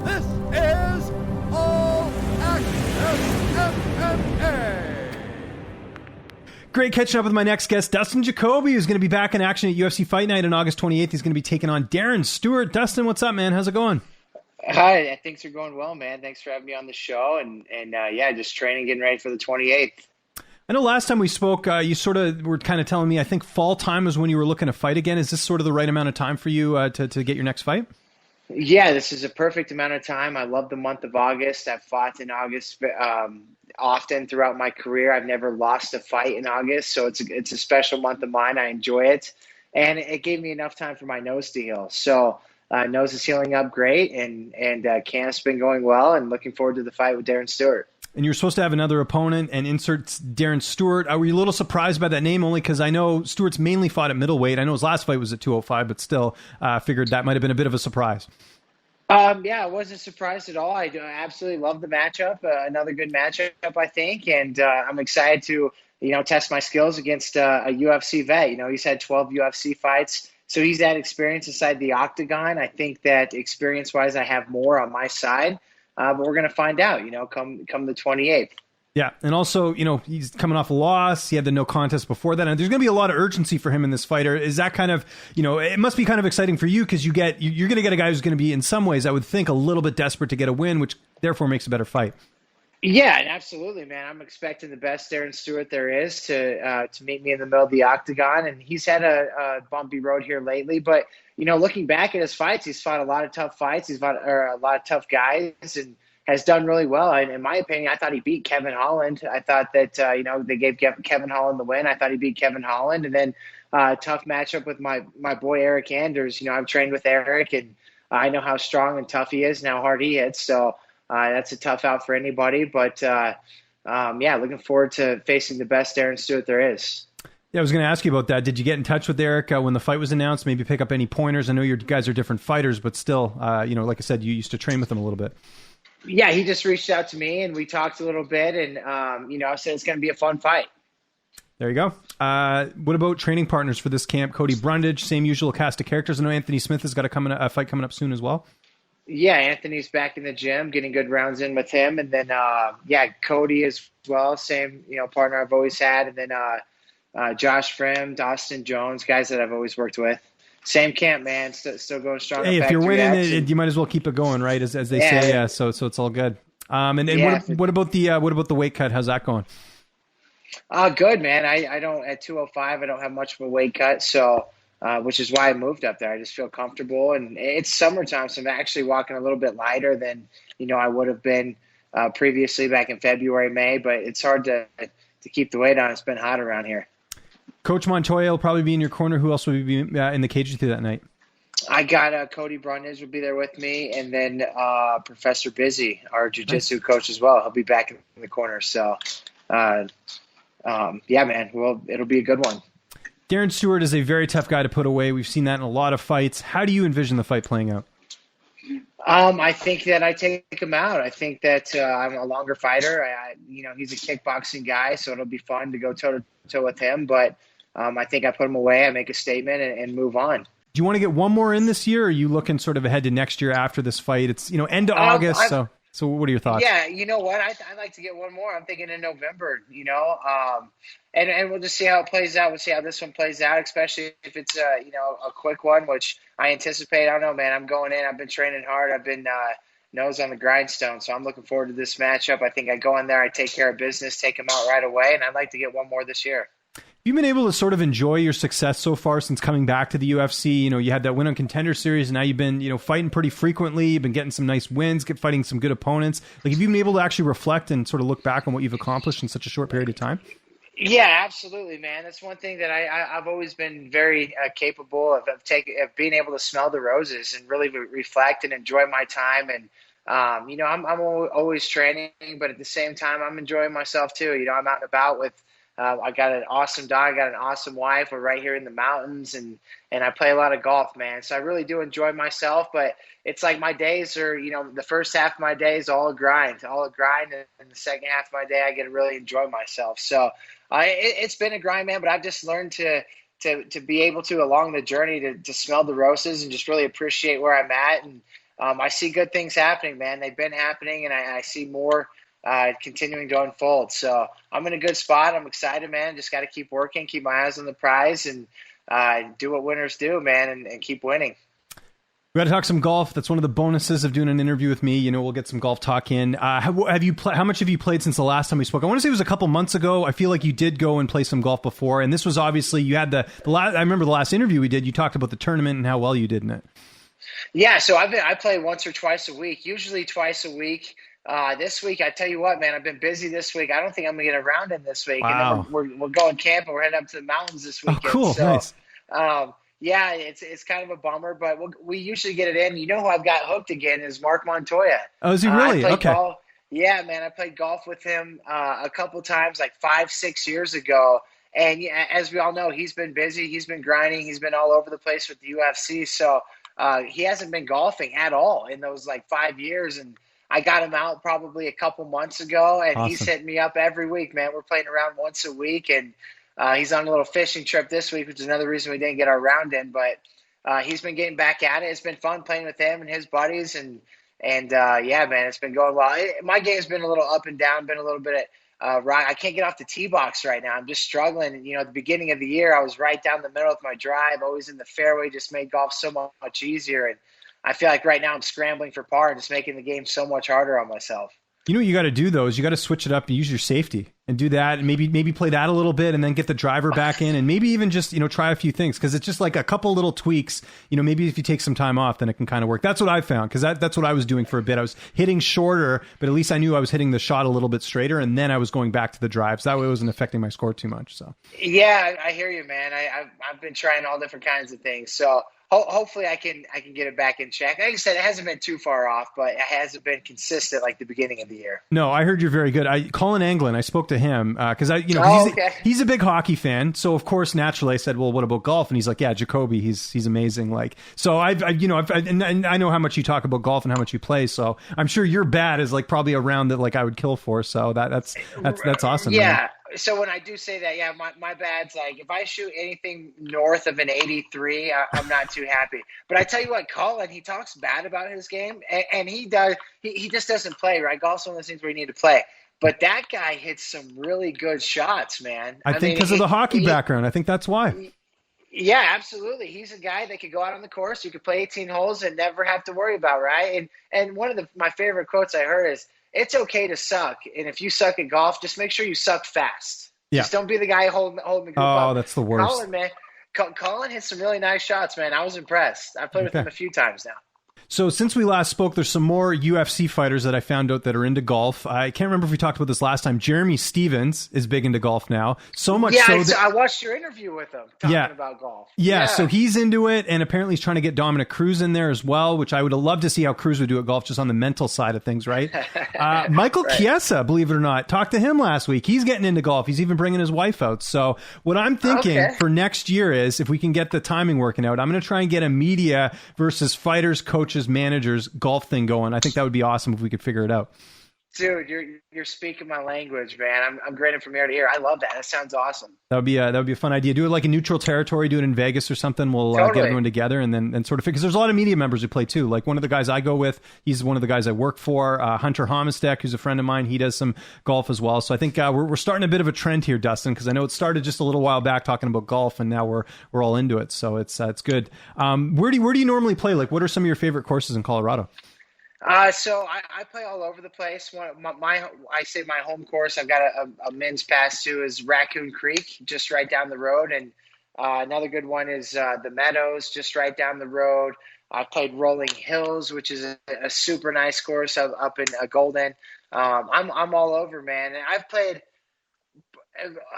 This is All Access MMA. Great catching up with my next guest, Dustin Jacoby, who's going to be back in action at UFC Fight Night on August 28th. He's going to be taking on Darren Stewart. Dustin, what's up, man? How's it going? Hi, things are going well, man. Thanks for having me on the show. And yeah, just training, getting ready for the 28th. I know last time we spoke, you sort of were kind of telling me, I think fall time was when you were looking to fight again. Is this sort of the right amount of time for you to get your next fight? Yeah, this is a perfect amount of time. I love the month of August. I've fought in August often throughout my career. I've never lost a fight in August, so it's a special month of mine. I enjoy it. And it gave me enough time for my nose to heal. So nose is healing up great, and camp's been going well, and looking forward to the fight with Darren Stewart. And you're supposed to have another opponent, and inserts Darren Stewart. Were you a little surprised by that name, only because I know Stewart's mainly fought at middleweight? I know his last fight was at 205, but still figured that might have been a bit of a surprise. Yeah, I wasn't surprised at all. I absolutely love the matchup. Another good matchup, I think, and I'm excited to test my skills against a UFC vet. He's had 12 UFC fights, so he's had experience inside the octagon. I think that experience-wise, I have more on my side. But we're going to find out, come the 28th. Yeah, and also, he's coming off a loss. He had the no contest before that, and there's going to be a lot of urgency for him in this fighter. Is that kind of, it must be kind of exciting for you because you're going to get a guy who's going to be, in some ways, I would think, a little bit desperate to get a win, which therefore makes a better fight. Yeah, absolutely, man. I'm expecting the best Darren Stewart there is to meet me in the middle of the octagon, and he's had a bumpy road here lately. But looking back at his fights, he's fought a lot of tough fights. He's fought a lot of tough guys, and has done really well. And in my opinion, I thought he beat Kevin Holland. I thought that they gave Kevin Holland the win. I thought he beat Kevin Holland, and then tough matchup with my boy Eric Anders. I've trained with Eric, and I know how strong and tough he is and how hard he hits. So. That's a tough out for anybody, but yeah, looking forward to facing the best Darren Stewart there is. Yeah, I was going to ask you about that. Did you get in touch with Eric when the fight was announced? Maybe pick up any pointers? I know you guys are different fighters, but still, like I said, you used to train with him a little bit. Yeah, he just reached out to me and we talked a little bit, and I said it's going to be a fun fight. There you go. What about training partners for this camp? Cody Brundage, same usual cast of characters. I know Anthony Smith has got a fight coming up soon as well. Yeah, Anthony's back in the gym, getting good rounds in with him. And then, Cody as well, same, partner I've always had. And then Josh Frim, Dustin Jones, guys that I've always worked with. Same camp, man. Still going strong. Hey, if you're winning, you might as well keep it going, right? As they say, yeah. So it's all good. What about the weight cut? How's that going? Good, man. I don't, at 205, I don't have much of a weight cut. So, which is why I moved up there. I just feel comfortable, and it's summertime, so I'm actually walking a little bit lighter than I would have been previously back in February, May. But it's hard to keep the weight on. It's been hot around here. Coach Montoya will probably be in your corner. Who else will be in the cage with you that night? I got Cody Brundage will be there with me, and then Professor Busy, our jiu-jitsu coach as well. He'll be back in the corner. So, yeah, man. Well, it'll be a good one. Darren Stewart is a very tough guy to put away. We've seen that in a lot of fights. How do you envision the fight playing out? I think that I take him out. I think that I'm a longer fighter. He's a kickboxing guy, so it'll be fun to go toe-to-toe with him. But I think I put him away. I make a statement and move on. Do you want to get one more in this year, or are you looking sort of ahead to next year after this fight? It's, end of August, so what are your thoughts? Yeah, you know what? I'd like to get one more. I'm thinking in November, and we'll just see how it plays out. We'll see how this one plays out, especially if it's, a quick one, which I anticipate. I don't know, man. I'm going in. I've been training hard. I've been nose on the grindstone, so I'm looking forward to this matchup. I think I go in there, I take care of business, take him out right away, and I'd like to get one more this year. You've been able to sort of enjoy your success so far since coming back to the UFC. You had that win on Contender Series, and now you've been, fighting pretty frequently. You've been getting some nice wins, fighting some good opponents. Have you been able to actually reflect and sort of look back on what you've accomplished in such a short period of time? Yeah, absolutely, man. That's one thing that I've always been very capable of being able to smell the roses and really reflect and enjoy my time. And I'm always training, but at the same time, I'm enjoying myself too. I'm out and about with. I got an awesome dog. I got an awesome wife. We're right here in the mountains, and I play a lot of golf, man. So I really do enjoy myself. But it's like my days are, the first half of my day is all a grind, and the second half of my day I get to really enjoy myself. So it's been a grind, man. But I've just learned to be able to along the journey to smell the roses and just really appreciate where I'm at. And I see good things happening, man. They've been happening, and I see more continuing to unfold. So I'm in a good spot. I'm excited, man. Just got to keep working, keep my eyes on the prize, and do what winners do, man, and keep winning. We got to talk some golf. That's one of the bonuses of doing an interview with me. We'll get some golf talk in. How much have you played since the last time we spoke? I want to say it was a couple months ago. I feel like you did go and play some golf before, and this was obviously you had the last. I remember the last interview we did. You talked about the tournament and how well you did in it. Yeah, so I play once or twice a week, usually twice a week. This week, I tell you what, man, I've been busy this week. I don't think I'm gonna get a round in this week. Wow. And then we're going camping. We're heading up to the mountains this weekend. Oh, cool, so, nice. Yeah, it's kind of a bummer, but we usually get it in. Who I've got hooked again is Mark Montoya. Oh, is he really? Okay. Golf. Yeah, man, I played golf with him a couple times, like 5-6 years ago. And as we all know, he's been busy. He's been grinding. He's been all over the place with the UFC. So he hasn't been golfing at all in those like 5 years. And I got him out probably a couple months ago, and Awesome. He's hitting me up every week, man. We're playing around once a week, and he's on a little fishing trip this week, which is another reason we didn't get our round in. But he's been getting back at it. It's been fun playing with him and his buddies, and yeah, man, it's been going well. My game's been a little up and down, been a little bit right. I can't get off the tee box right now. I'm just struggling. At the beginning of the year, I was right down the middle of my drive, always in the fairway, just made golf so much easier. And I feel like right now I'm scrambling for par and just making the game so much harder on myself. What you got to do, though, is you got to switch it up and use your safety and do that, and maybe play that a little bit, and then get the driver back in, and maybe even just try a few things, because it's just like a couple little tweaks. Maybe if you take some time off, then it can kind of work. That's what I found, because that's what I was doing for a bit. I was hitting shorter, but at least I knew I was hitting the shot a little bit straighter, and then I was going back to the drive, so that way it wasn't affecting my score too much. So yeah, I hear you, man. I've been trying all different kinds of things, so. Hopefully I can get it back in check. Like I said, it hasn't been too far off, but it hasn't been consistent like the beginning of the year. No, I heard you're very good. Colin Anglin, I spoke to him because he's a big hockey fan. So of course, naturally, I said, "Well, what about golf?" And he's like, "Yeah, Jacoby, he's amazing." Like, so I know how much you talk about golf and how much you play. So I'm sure your bat is like probably a round that like I would kill for. So that's awesome. Yeah. Man. So when I do say that, yeah, my bad's like, if I shoot anything north of an 83, I'm not too happy. But I tell you what, Colin, he talks bad about his game, and he does. He just doesn't play, right? Golf's one of those things where you need to play. But that guy hits some really good shots, man. I think because of the hockey background. I think that's why. Yeah, absolutely. He's a guy that could go out on the course. You could play 18 holes and never have to worry about, right? And one of my favorite quotes I heard is, "It's okay to suck, and if you suck at golf, just make sure you suck fast. Yeah. Just don't be the guy holding the group up." Oh, that's the worst. Colin, man, Colin hit some really nice shots, man. I was impressed. I played with him a few times now. So since we last spoke, there's some more UFC fighters that I found out that are into golf. I can't remember if we talked about this last time. Jeremy Stevens is big into golf now. So much so that I watched your interview with him talking about golf. Yeah, so he's into it, and apparently he's trying to get Dominic Cruz in there as well, which I would have loved to see how Cruz would do at golf, just on the mental side of things, right? Michael Chiesa, believe it or not, talked to him last week. He's getting into golf. He's even bringing his wife out. So what I'm thinking for next year is, if we can get the timing working out, I'm going to try and get a media versus fighters, coaches, managers golf thing going. I think that would be awesome if we could figure it out. Dude, you're speaking my language, man. I'm grinning from ear to ear. I love that. That sounds awesome. That would be a fun idea. Do it like a neutral territory. Do it in Vegas or something. We'll get everyone together and sort of, because there's a lot of media members who play too. Like one of the guys I go with, he's one of the guys I work for. Hunter Homestek, who's a friend of mine, he does some golf as well. So I think we're starting a bit of a trend here, Dustin, because I know it started just a little while back talking about golf, and now we're all into it. So it's good. Where do you normally play? Like, what are some of your favorite courses in Colorado? So I play all over the place. I say my home course I've got a men's pass to is Raccoon Creek, just right down the road. And another good one is the Meadows, just right down the road. I played Rolling Hills, which is a super nice course up in Golden. I'm all over, man. And I've played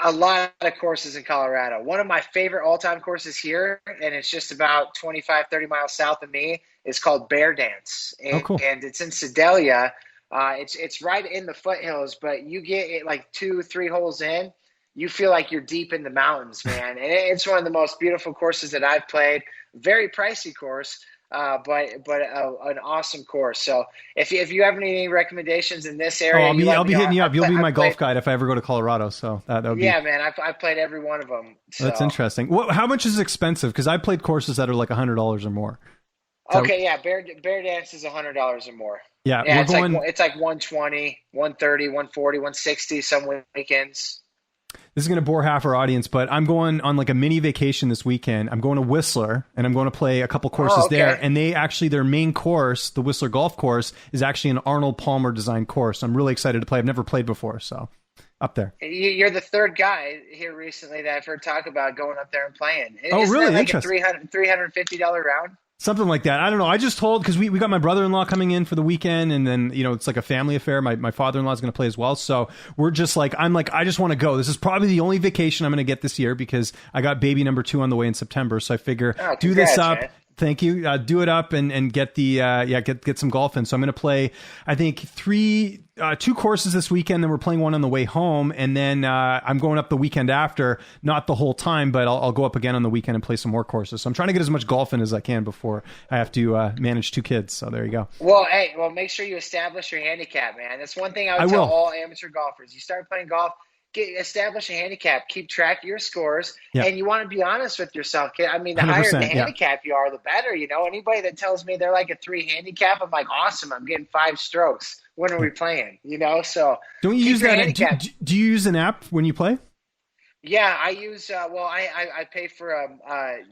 a lot of courses in Colorado. One of my favorite all-time courses here, and it's just about 25, 30 miles south of me, is called Bear Dance. And, cool. And it's in Sedalia. It's right in the foothills, but you get it like 2-3 holes in, you feel like you're deep in the mountains, man. And it's one of the most beautiful courses that I've played. Very pricey course, but an awesome course. So if you have any recommendations in this area, I'll be hitting you up. You'll be my golf guide if I ever go to Colorado. So that would be. Yeah, man, I've played every one of them. So. That's interesting. How much is it expensive? Because I played courses that are like $100 or more. Okay, yeah, bear dance is $100 or more. Yeah, Yeah, we're it's going. like it's like 120, 130, 140, 160 some weekends. This is going to bore half our audience, but I'm going on like a mini vacation this weekend. I'm going to Whistler, and I'm going to play a couple courses there. And their main course, the Whistler Golf Course, is actually an Arnold Palmer designed course. I'm really excited to play. I've never played before, so up there. You're the third guy here recently that I've heard talk about going up there and playing. Oh, Isn't really? that like Interesting. a $350 round? Something like that. I don't know. I just told, because we got my brother-in-law coming in for the weekend, and then, it's like a family affair. My father-in-law is going to play as well. So we're just like, I just want to go. This is probably the only vacation I'm going to get this year because I got baby number 2 on the way in September. So I figure do this up. Man. Thank you. Do it up and get get some golf in. So I'm going to play, I think 2 courses this weekend. Then we're playing one on the way home, and then I'm going up the weekend after, not the whole time, but I'll go up again on the weekend and play some more courses. So I'm trying to get as much golf in as I can before I have to manage 2 kids. So there you go. Well, make sure you establish your handicap, man. That's one thing I would tell all amateur golfers. You start playing golf, establish a handicap, keep track of your scores, and you want to be honest with yourself. I mean, the higher the handicap you are, the better. Anybody that tells me they're like a 3 handicap, I'm like, awesome, I'm getting 5 strokes. When are we playing? So don't you use that? Do you use an app when you play? Yeah, I use I pay for a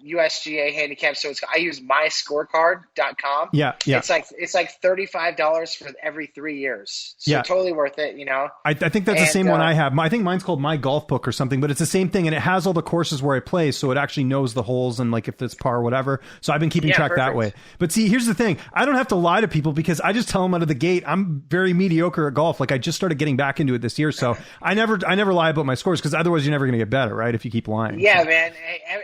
USGA handicap, so I use myscorecard.com. Yeah. It's like $35 for every 3 years. So totally worth it, I think that's the same one I have. I think mine's called My Golf Book or something, but it's the same thing, and it has all the courses where I play, so it actually knows the holes and like if it's par or whatever. So I've been keeping track that way. But see, here's the thing: I don't have to lie to people because I just tell them out of the gate I'm very mediocre at golf. Like I just started getting back into it this year, so I never lie about my scores because otherwise you're never going to get better, right? If you keep lying. Yeah, man.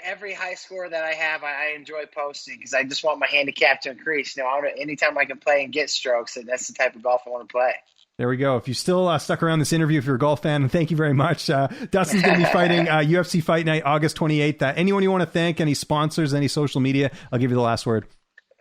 Every high score that I have, I enjoy posting because I just want my handicap to increase. Anytime I can play and get strokes, that's the type of golf I want to play. There we go. If you still stuck around this interview, if you're a golf fan, thank you very much. Dustin's going to be fighting UFC Fight Night, August 28th. Anyone you want to thank, any sponsors, any social media, I'll give you the last word.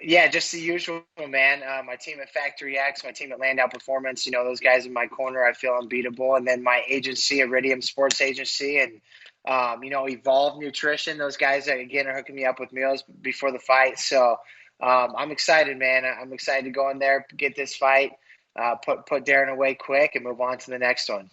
Yeah, just the usual, man. My team at Factory X, my team at Landau Performance, those guys in my corner, I feel unbeatable. And then my agency, Iridium Sports Agency, and Evolve Nutrition. Those guys, again, are hooking me up with meals before the fight. So I'm excited, man. I'm excited to go in there, get this fight, put Darren away quick, and move on to the next one.